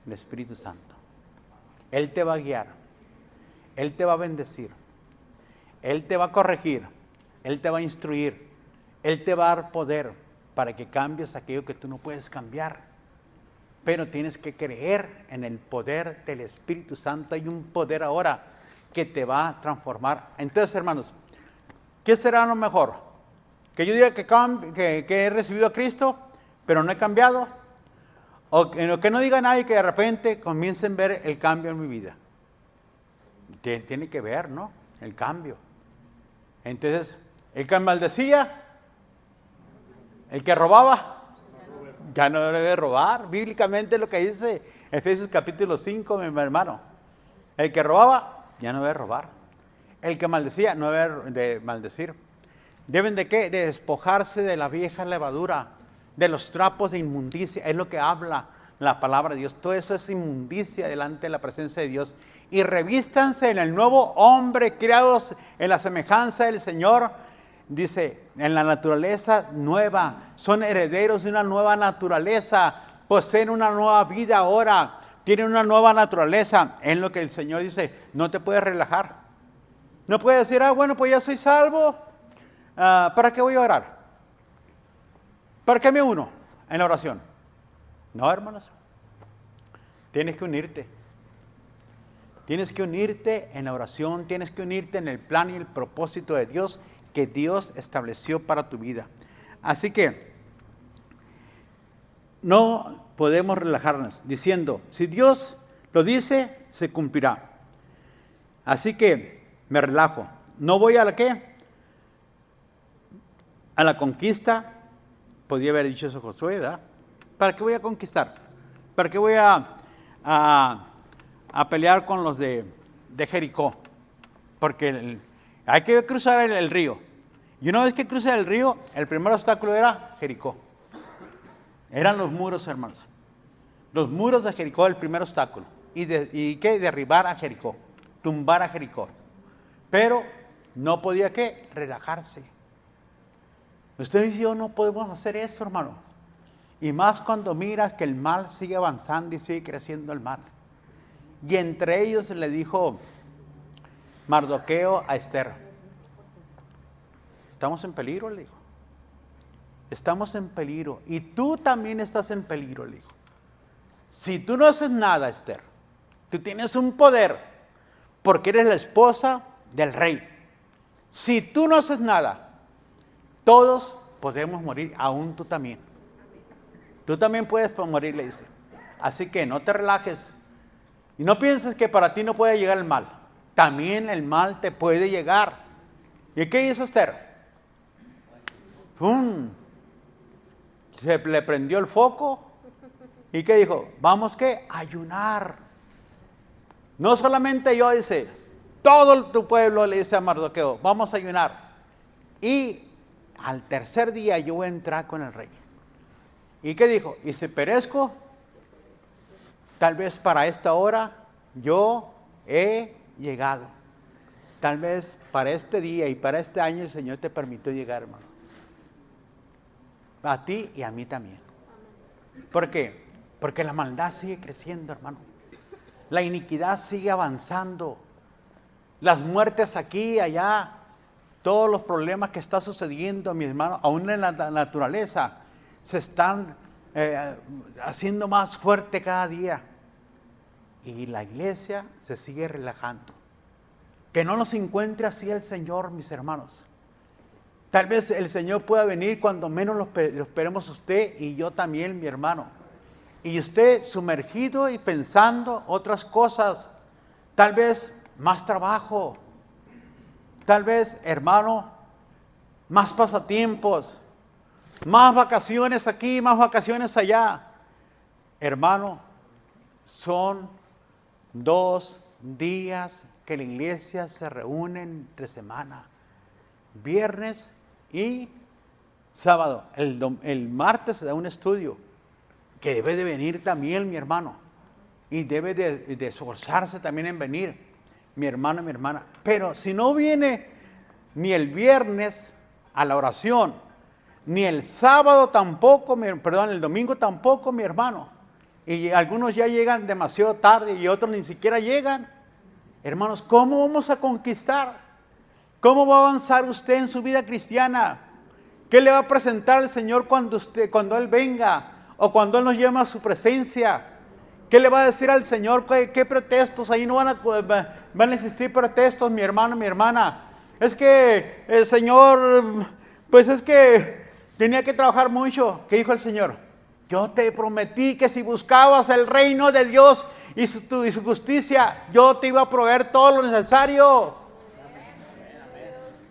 el Espíritu Santo. Él te va a guiar. Él te va a bendecir. Él te va a corregir. Él te va a instruir. Él te va a dar poder para que cambies aquello que tú no puedes cambiar. Pero tienes que creer en el poder del Espíritu Santo. Hay un poder ahora que te va a transformar. Entonces, hermanos, ¿qué será lo mejor? ¿Que yo diga que he recibido a Cristo, pero no he cambiado? O que no diga nadie que de repente comiencen a ver el cambio en mi vida. Tiene que ver, ¿no? El cambio. Entonces, el que maldecía, el que robaba, ya no debe robar. Bíblicamente lo que dice Efesios capítulo 5, mi hermano. El que robaba, ya no debe robar. El que maldecía, no debe de maldecir. ¿Deben de qué? De despojarse de la vieja levadura, de los trapos de inmundicia. Es lo que habla la palabra de Dios. Todo eso es inmundicia delante de la presencia de Dios. Y revístanse en el nuevo hombre, creados en la semejanza del Señor. Dice, en la naturaleza nueva. Son herederos de una nueva naturaleza. Poseen una nueva vida ahora. Tienen una nueva naturaleza. En lo que el Señor dice, no te puedes relajar. No puedes decir, bueno, pues ya soy salvo. ¿Para qué voy a orar? ¿Para qué me uno en la oración? No, hermanos. Tienes que unirte. Tienes que unirte en la oración, tienes que unirte en el plan y el propósito de Dios que Dios estableció para tu vida. Así que no podemos relajarnos diciendo, si Dios lo dice, se cumplirá. Así que me relajo. No voy a la ¿qué? A la conquista. Podría haber dicho eso Josué, ¿verdad? ¿Para qué voy a conquistar? ¿Para qué voy a pelear con los de Jericó? Porque hay que cruzar el río. Y una vez que cruce el río, el primer obstáculo era Jericó. Eran los muros, hermanos. Los muros de Jericó, el primer obstáculo. ¿Y qué? Derribar a Jericó, tumbar a Jericó. Pero no podía, ¿qué? Relajarse. Usted y yo no podemos hacer eso, hermano. Y más cuando miras que el mal sigue avanzando y sigue creciendo el mal. Y entre ellos le dijo Mardoqueo a Esther, estamos en peligro, le dijo. Estamos en peligro. Y tú también estás en peligro, le dijo. Si tú no haces nada, Esther, tú tienes un poder porque eres la esposa del rey. Si tú no haces nada, todos podemos morir, aún tú también. Tú también puedes morir, le dice. Así que no te relajes. Y no pienses que para ti no puede llegar el mal. También el mal te puede llegar. ¿Y qué hizo Esther? ¡Fum! Se le prendió el foco. ¿Y qué dijo? Vamos, ¿qué? A ayunar. No solamente yo, dice, todo tu pueblo le dice a Mardoqueo, vamos a ayunar. Y al tercer día yo voy a entrar con el rey. ¿Y qué dijo? Y si perezco, tal vez para esta hora yo he llegado. Tal vez para este día y para este año el Señor te permitió llegar, hermano. A ti y a mí también. ¿Por qué? Porque la maldad sigue creciendo, hermano. La iniquidad sigue avanzando. Las muertes aquí y allá. Todos los problemas que están sucediendo, mi hermano, aún en la naturaleza, se están haciendo más fuerte cada día. Y la iglesia se sigue relajando. Que no nos encuentre así el Señor, mis hermanos. Tal vez el Señor pueda venir cuando menos lo esperemos usted y yo también, mi hermano. Y usted sumergido y pensando otras cosas. Tal vez más trabajo. Tal vez, hermano, más pasatiempos. Más vacaciones aquí, más vacaciones allá. Hermano, son 2 días que la iglesia se reúne entre semana. Viernes y sábado. El martes se da un estudio que debe de venir también, mi hermano. Y debe de esforzarse también en venir, mi hermano y mi hermana. Pero si no viene ni el viernes a la oración, ni el sábado tampoco, el domingo tampoco, mi hermano. Y algunos ya llegan demasiado tarde y otros ni siquiera llegan. Hermanos, ¿cómo vamos a conquistar? ¿Cómo va a avanzar usted en su vida cristiana? ¿Qué le va a presentar el Señor cuando Él venga? O cuando Él nos llama a su presencia. ¿Qué le va a decir al Señor? ¿Qué pretextos? Ahí no van a existir pretextos, mi hermano, mi hermana. Es que el Señor, pues es que tenía que trabajar mucho. ¿Qué dijo el Señor? Yo te prometí que si buscabas el reino de Dios y su justicia, yo te iba a proveer todo lo necesario.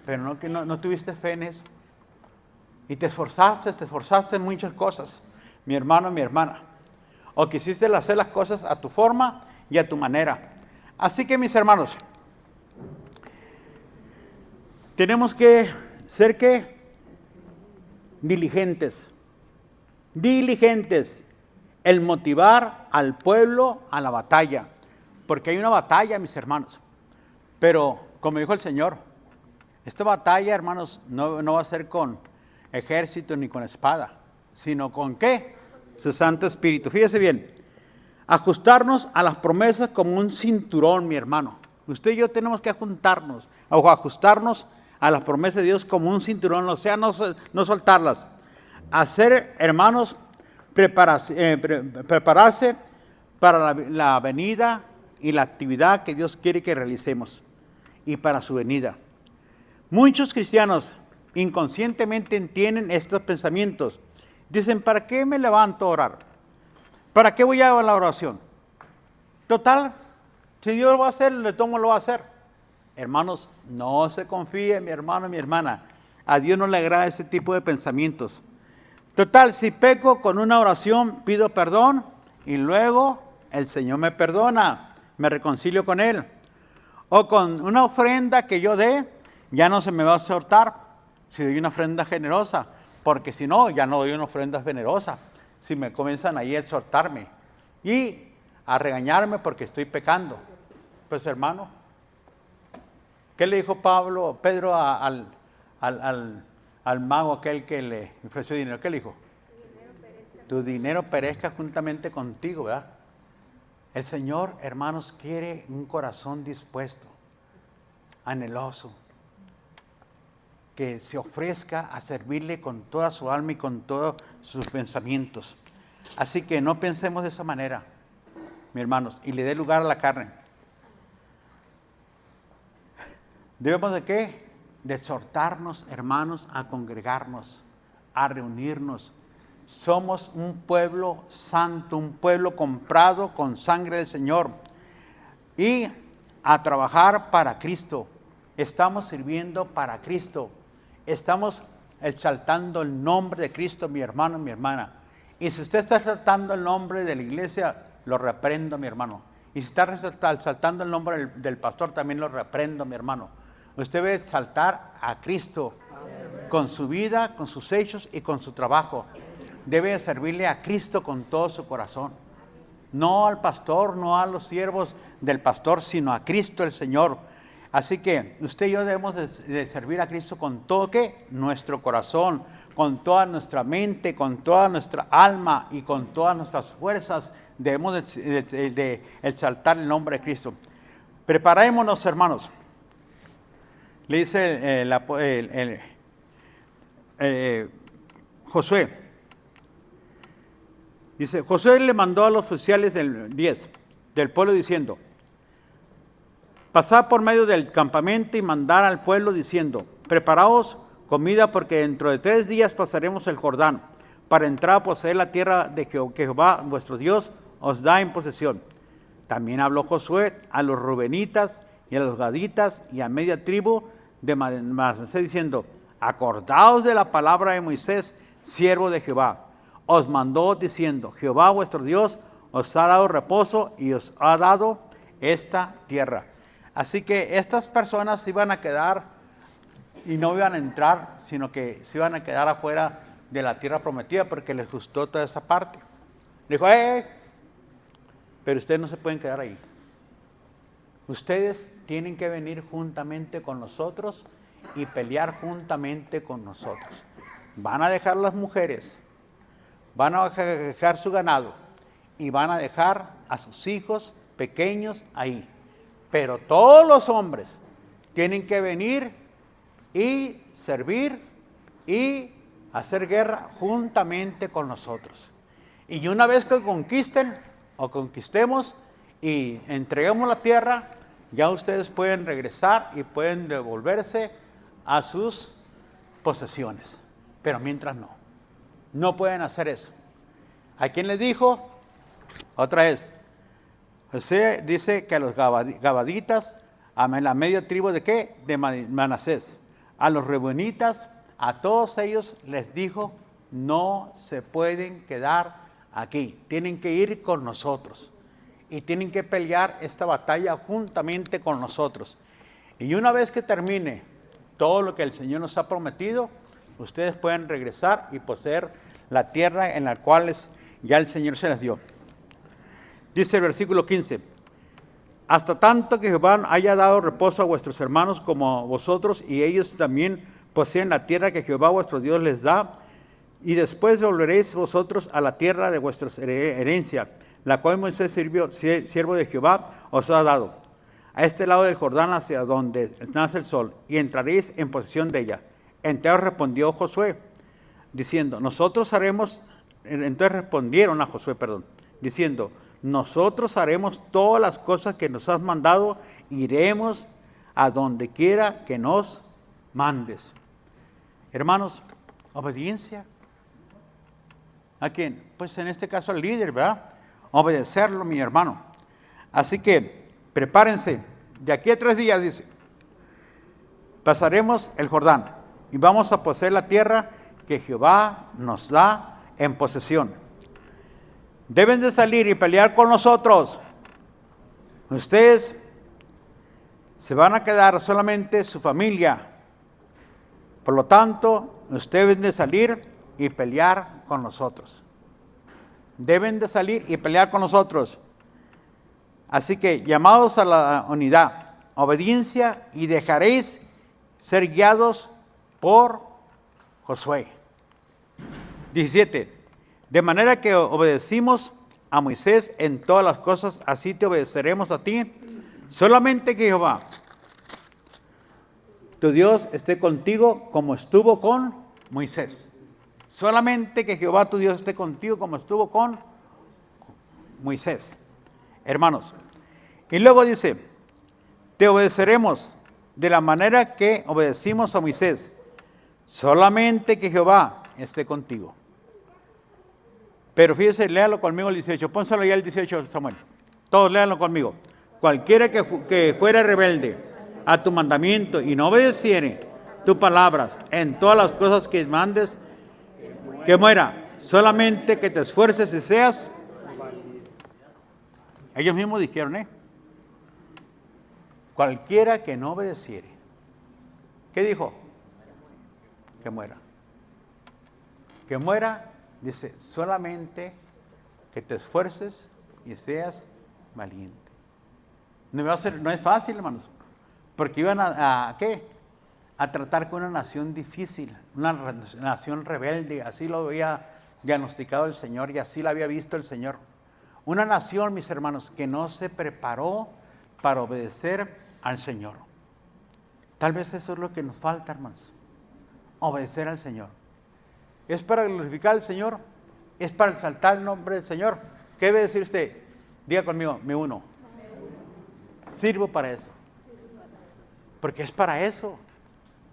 Pero no tuviste fe en eso. Y te esforzaste en muchas cosas, mi hermano, mi hermana. O quisiste hacer las cosas a tu forma y a tu manera. Así que, mis hermanos, tenemos que ser ¿qué? Diligentes. Diligentes. El motivar al pueblo a la batalla. Porque hay una batalla, mis hermanos. Pero, como dijo el Señor, esta batalla, hermanos, no va a ser con ejército ni con espada, sino con ¿qué? Su Santo Espíritu. Fíjese bien, ajustarnos a las promesas como un cinturón, mi hermano. Usted y yo tenemos que ajustarnos a las promesas de Dios como un cinturón, o sea, no soltarlas. Hacer, hermanos, prepararse para la venida y la actividad que Dios quiere que realicemos y para su venida. Muchos cristianos inconscientemente tienen estos pensamientos. Dicen, ¿para qué me levanto a orar? ¿Para qué voy a la oración? Total, si Dios lo va a hacer, lo va a hacer. Hermanos, no se confíe, mi hermano, mi hermana. A Dios no le agrada ese tipo de pensamientos. Total, si peco con una oración, pido perdón y luego el Señor me perdona, me reconcilio con Él. O con una ofrenda que yo dé, ya no se me va a soltar si doy una ofrenda generosa, porque si no, ya no doy una ofrenda generosa. Si me comienzan ahí a exhortarme y a regañarme porque estoy pecando. Pues hermano, ¿qué le dijo Pedro al mago aquel que le ofreció dinero? ¿Qué le dijo? Tu dinero perezca juntamente contigo, ¿verdad? El Señor, hermanos, quiere un corazón dispuesto, anheloso, que se ofrezca a servirle con toda su alma y con todos sus pensamientos. Así que no pensemos de esa manera, mis hermanos, y le dé lugar a la carne. Debemos de ¿qué? De exhortarnos, hermanos, a congregarnos, a reunirnos. Somos un pueblo santo, un pueblo comprado con sangre del Señor. Y a trabajar para Cristo. Estamos sirviendo para Cristo. Estamos exaltando el nombre de Cristo, mi hermano, mi hermana. Y si usted está exaltando el nombre de la iglesia, lo reprendo, mi hermano. Y si está exaltando el nombre del pastor, también lo reprendo, mi hermano. Usted debe exaltar a Cristo con su vida, con sus hechos y con su trabajo. Debe servirle a Cristo con todo su corazón. No al pastor, no a los siervos del pastor, sino a Cristo el Señor. Así que usted y yo debemos de servir a Cristo con todo ¿qué? Nuestro corazón, con toda nuestra mente, con toda nuestra alma y con todas nuestras fuerzas. Debemos de exaltar el nombre de Cristo. Preparémonos, hermanos. Le dice Josué. Dice, Josué le mandó a los oficiales del 10 del pueblo diciendo, pasad por medio del campamento y mandar al pueblo diciendo, preparaos comida porque dentro de 3 días pasaremos el Jordán para entrar a poseer la tierra de que Jehová vuestro Dios os da en posesión. También habló Josué a los rubenitas y a los gaditas y a media tribu de Manasés diciendo, acordaos de la palabra de Moisés, siervo de Jehová. Os mandó diciendo, Jehová vuestro Dios os ha dado reposo y os ha dado esta tierra. Así que estas personas se iban a quedar y no iban a entrar, sino que se iban a quedar afuera de la tierra prometida porque les gustó toda esa parte. Dijo, pero ustedes no se pueden quedar ahí. Ustedes tienen que venir juntamente con nosotros y pelear juntamente con nosotros. Van a dejar las mujeres, van a dejar su ganado y van a dejar a sus hijos pequeños ahí. Pero todos los hombres tienen que venir y servir y hacer guerra juntamente con nosotros. Y una vez que conquisten o conquistemos y entreguemos la tierra, ya ustedes pueden regresar y pueden devolverse a sus posesiones. Pero mientras no pueden hacer eso. ¿A quién le dijo? Otra vez. José dice que a los gabaditas, a la media tribu de qué? De Manasés. A los reubenitas, a todos ellos les dijo, no se pueden quedar aquí, tienen que ir con nosotros y tienen que pelear esta batalla juntamente con nosotros. Y una vez que termine todo lo que el Señor nos ha prometido, ustedes pueden regresar y poseer la tierra en la cual ya el Señor se les dio. Dice el versículo 15, hasta tanto que Jehová haya dado reposo a vuestros hermanos como a vosotros, y ellos también poseen la tierra que Jehová vuestro Dios les da, y después volveréis vosotros a la tierra de vuestra herencia, la cual Moisés, siervo de Jehová, os ha dado, a este lado del Jordán, hacia donde nace el sol, y entraréis en posesión de ella. Entonces respondió Josué, diciendo, entonces respondieron a Josué, diciendo, nosotros haremos todas las cosas que nos has mandado, iremos a donde quiera que nos mandes. Hermanos, obediencia. ¿A quién? Pues en este caso al líder, ¿verdad? Obedecerlo, mi hermano. Así que prepárense. De aquí a 3 días, dice, pasaremos el Jordán y vamos a poseer la tierra que Jehová nos da en posesión. Deben de salir y pelear con nosotros. Ustedes se van a quedar solamente su familia. Por lo tanto, ustedes deben de salir y pelear con nosotros. Deben de salir y pelear con nosotros. Así que llamados a la unidad, obediencia, y dejaréis ser guiados por Josué. 17. De manera que obedecimos a Moisés en todas las cosas, así te obedeceremos a ti. Solamente que Jehová, tu Dios, esté contigo como estuvo con Moisés. Solamente que Jehová, tu Dios, esté contigo como estuvo con Moisés. Hermanos, y luego dice, te obedeceremos de la manera que obedecimos a Moisés. Solamente que Jehová esté contigo. Pero fíjese, léalo conmigo el 18. Pónselo ya el 18, Samuel. Todos léanlo conmigo. Cualquiera que fuera rebelde a tu mandamiento y no obedeciere tus palabras en todas las cosas que mandes, que muera. Solamente que te esfuerces y seas. Ellos mismos dijeron, cualquiera que no obedeciere. ¿Qué dijo? Que muera. Que muera. Dice, solamente que te esfuerces y seas valiente. No es fácil, hermanos, porque iban a ¿qué? A tratar con una nación difícil, una nación rebelde, así lo había diagnosticado el Señor y así lo había visto el Señor. Una nación, mis hermanos, que no se preparó para obedecer al Señor. Tal vez eso es lo que nos falta, hermanos, obedecer al Señor. ¿Es para glorificar al Señor? ¿Es para exaltar el nombre del Señor? ¿Qué debe decir usted? Diga conmigo, me uno. Sirvo para eso. Porque es para eso.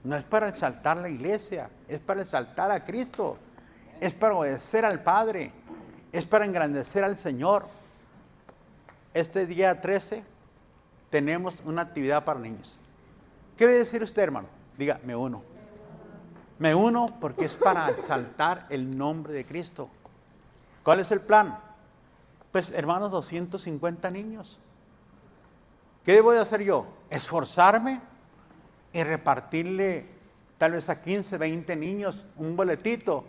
No es para exaltar la iglesia, es para exaltar a Cristo. Es para obedecer al Padre. Es para engrandecer al Señor. Este día 13 tenemos una actividad para niños. ¿Qué debe decir usted, hermano? Diga, me uno. Me uno porque es para exaltar el nombre de Cristo. ¿Cuál es el plan? Pues, hermanos, 250 niños. ¿Qué debo de hacer yo? Esforzarme y repartirle tal vez a 15, 20 niños un boletito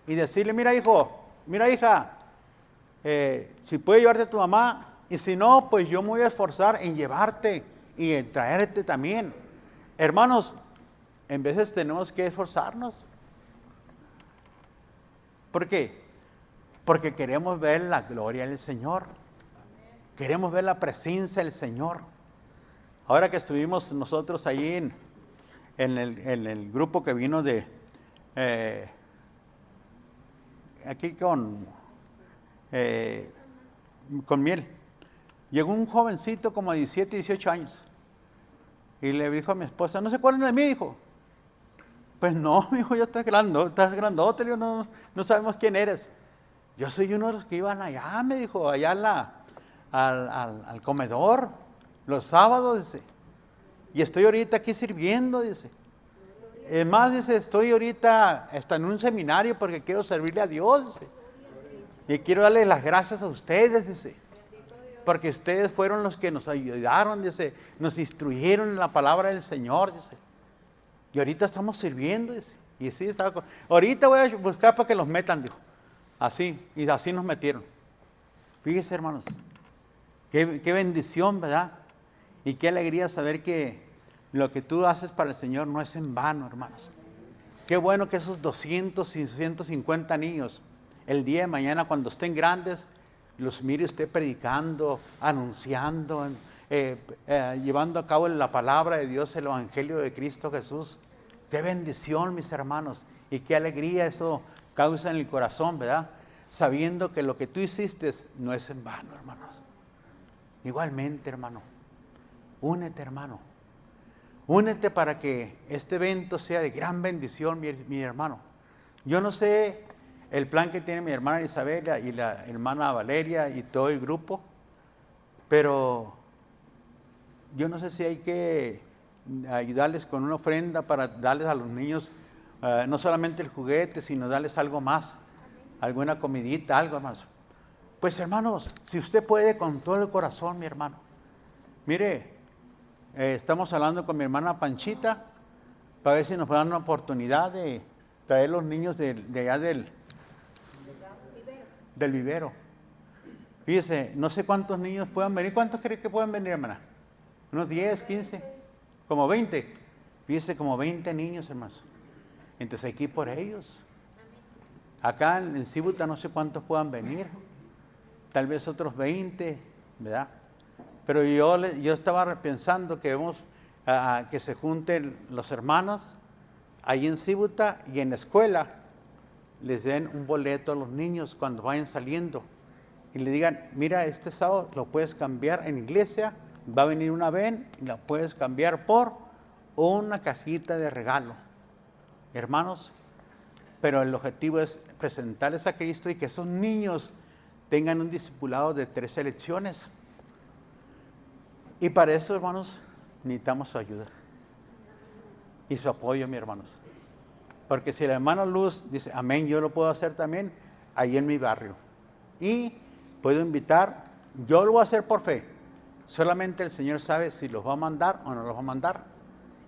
y decirle, mira hijo, mira hija, si puedes llevarte a tu mamá, y si no, pues yo me voy a esforzar en llevarte y en traerte también. Hermanos, en veces tenemos que esforzarnos. ¿Por qué? Porque queremos ver la gloria del Señor. Queremos ver la presencia del Señor. Ahora que estuvimos nosotros allí en el grupo que vino de aquí con miel, llegó un jovencito como de 17, 18 años y le dijo a mi esposa, ¿no se acuerdan de mí, hijo? Pues no, mi hijo, ya estás grandote, no sabemos quién eres. Yo soy uno de los que iban allá, me dijo, allá al comedor, los sábados, dice. Y estoy ahorita aquí sirviendo, dice. Es más, dice, estoy ahorita hasta en un seminario porque quiero servirle a Dios, dice. Y quiero darle las gracias a ustedes, dice. Porque ustedes fueron los que nos ayudaron, dice. Nos instruyeron en la palabra del Señor, dice. Y ahorita estamos sirviendo, dice. Y sí, ahorita voy a buscar para que los metan, dijo. Así, y así nos metieron. Fíjense, hermanos. Qué bendición, ¿verdad? Y qué alegría saber que lo que tú haces para el Señor no es en vano, hermanos. Qué bueno que esos 200 y 150 niños, el día de mañana cuando estén grandes, los mire usted predicando, anunciando, llevando a cabo la palabra de Dios, el Evangelio de Cristo Jesús. Qué bendición, mis hermanos, y qué alegría eso causa en el corazón, ¿verdad? Sabiendo que lo que tú hiciste no es en vano, hermanos. Igualmente, hermano, únete, hermano. Únete para que este evento sea de gran bendición, mi hermano. Yo no sé el plan que tiene mi hermana Isabela y la hermana Valeria y todo el grupo, pero yo no sé si hay que ayudarles con una ofrenda para darles a los niños no solamente el juguete, sino darles algo más, alguna comidita, algo más. Pues hermanos, si usted puede con todo el corazón, mi hermano. Mire, estamos hablando con mi hermana Panchita para ver si nos dan una oportunidad de traer los niños de allá del vivero. Fíjese, no sé cuántos niños puedan venir. ¿Cuántos cree que pueden venir, hermana? ¿Unos 10, 15? ¿Como 20? Fíjese, como 20 niños, hermanos. Entonces aquí por ellos. Acá en Cibuta no sé cuántos puedan venir. Tal vez otros 20, ¿verdad? Pero yo estaba pensando que vamos a que se junten los hermanos ahí en Cibuta y en la escuela les den un boleto a los niños cuando vayan saliendo y le digan, mira, este sábado lo puedes cambiar en iglesia, va a venir una ven y la puedes cambiar por una cajita de regalo. Hermanos, pero el objetivo es presentarles a Cristo y que esos niños tengan un discipulado de 3 lecciones. Y para eso, hermanos, necesitamos su ayuda y su apoyo, mis hermanos. Porque si la hermana Luz dice, amén, yo lo puedo hacer también, ahí en mi barrio. Y puedo invitar, yo lo voy a hacer por fe. Solamente el Señor sabe si los va a mandar o no los va a mandar.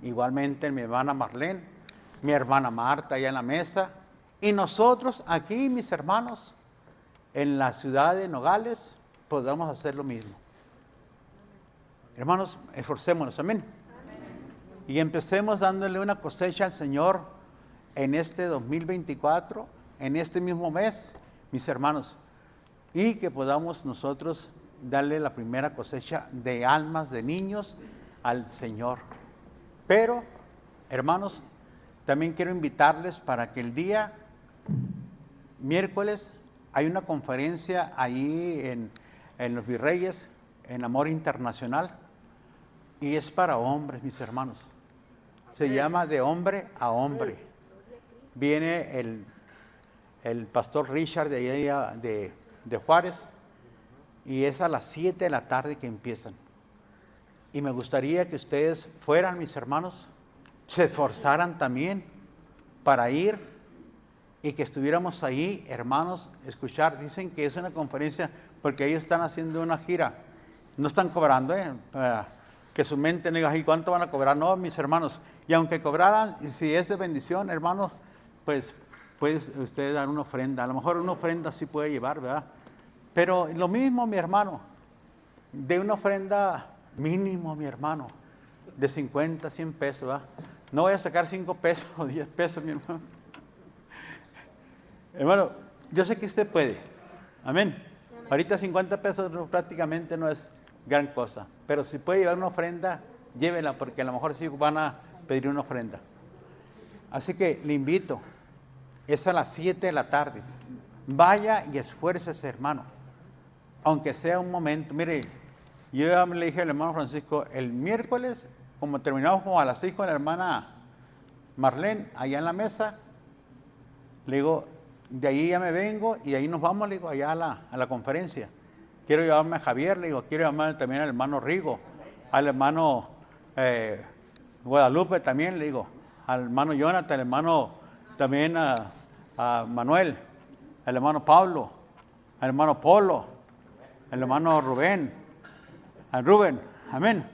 Igualmente mi hermana Marlene, mi hermana Marta allá en la mesa. Y nosotros aquí, mis hermanos, en la ciudad de Nogales, podamos hacer lo mismo. Hermanos, esforcémonos, amén. Y empecemos dándole una cosecha al Señor en este 2024, en este mismo mes, mis hermanos, y que podamos nosotros darle la primera cosecha de almas de niños al Señor. Pero, hermanos, también quiero invitarles para que el día miércoles hay una conferencia ahí en Los Virreyes, en Amor Internacional, y es para hombres, mis hermanos. Se llama De Hombre a Hombre. Viene el pastor Richard de allá de Juárez, y es a las 7 de la tarde que empiezan. Y me gustaría que ustedes fueran, mis hermanos, se esforzaran también para ir y que estuviéramos ahí, hermanos, escuchar. Dicen que es una conferencia porque ellos están haciendo una gira. No están cobrando, que su mente no diga, ¿y cuánto van a cobrar? No, mis hermanos. Y aunque cobraran, y si es de bendición, hermanos, pues puede usted dar una ofrenda. A lo mejor una ofrenda sí puede llevar, ¿verdad? Pero lo mismo, mi hermano, de una ofrenda mínimo, mi hermano, de 50, 100 pesos, ¿verdad? No voy a sacar 5 pesos o 10 pesos, mi hermano. Hermano, yo sé que usted puede. Amén. Ahorita 50 pesos prácticamente no es gran cosa. Pero si puede llevar una ofrenda, llévela, porque a lo mejor sí van a pedir una ofrenda. Así que le invito. Es a las 7 de la tarde. Vaya y esfuércese, hermano. Aunque sea un momento. Mire, yo ya le dije al hermano Francisco, el miércoles, como terminamos como a las 6 con la hermana Marlene, allá en la mesa, le digo, de ahí ya me vengo y ahí nos vamos, le digo, allá a la conferencia. Quiero llevarme a Javier, le digo, quiero llevarme también al hermano Rigo, al hermano Guadalupe también, le digo, al hermano Jonathan, al hermano también a Manuel, al hermano Pablo, al hermano Polo, al hermano Rubén, al Rubén, amén.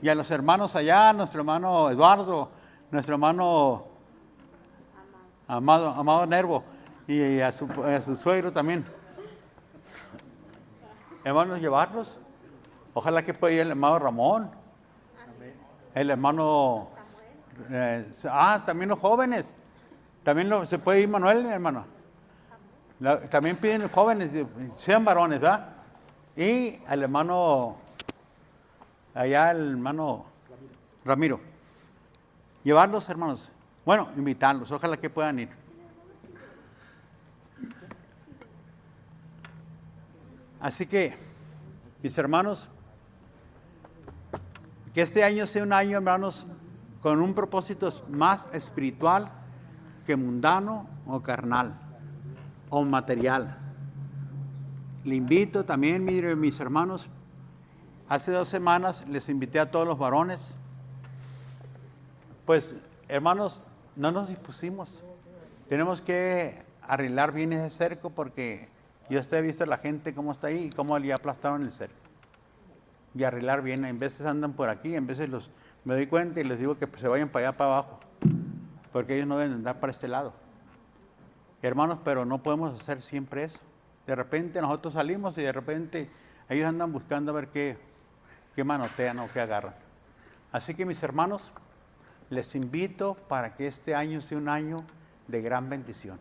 Y a los hermanos allá, nuestro hermano Eduardo, nuestro hermano Amado Nervo, y a su suegro también. Hermanos, llevarlos. Ojalá que pueda ir el hermano Ramón, el hermano, también los jóvenes. También se puede ir Manuel, hermano. También piden los jóvenes, sean varones, ¿verdad? Y al hermano, allá el hermano Ramiro. Llevarlos, hermanos. Bueno, invitarlos, ojalá que puedan ir. Así que, mis hermanos, que este año sea un año, hermanos, con un propósito más espiritual que mundano o carnal o material. Le invito también, mis hermanos, hace 2 semanas les invité a todos los varones. Pues, hermanos, no nos dispusimos. Tenemos que arreglar bien ese cerco porque yo he visto a la gente cómo está ahí y cómo le aplastaron el cerco. Y arreglar bien, en veces andan por aquí, en veces me doy cuenta y les digo que se vayan para allá, para abajo, porque ellos no deben andar para este lado. Hermanos, pero no podemos hacer siempre eso. De repente nosotros salimos y de repente ellos andan buscando a ver qué manotean o qué agarran. Así que, mis hermanos, les invito para que este año sea un año de gran bendición.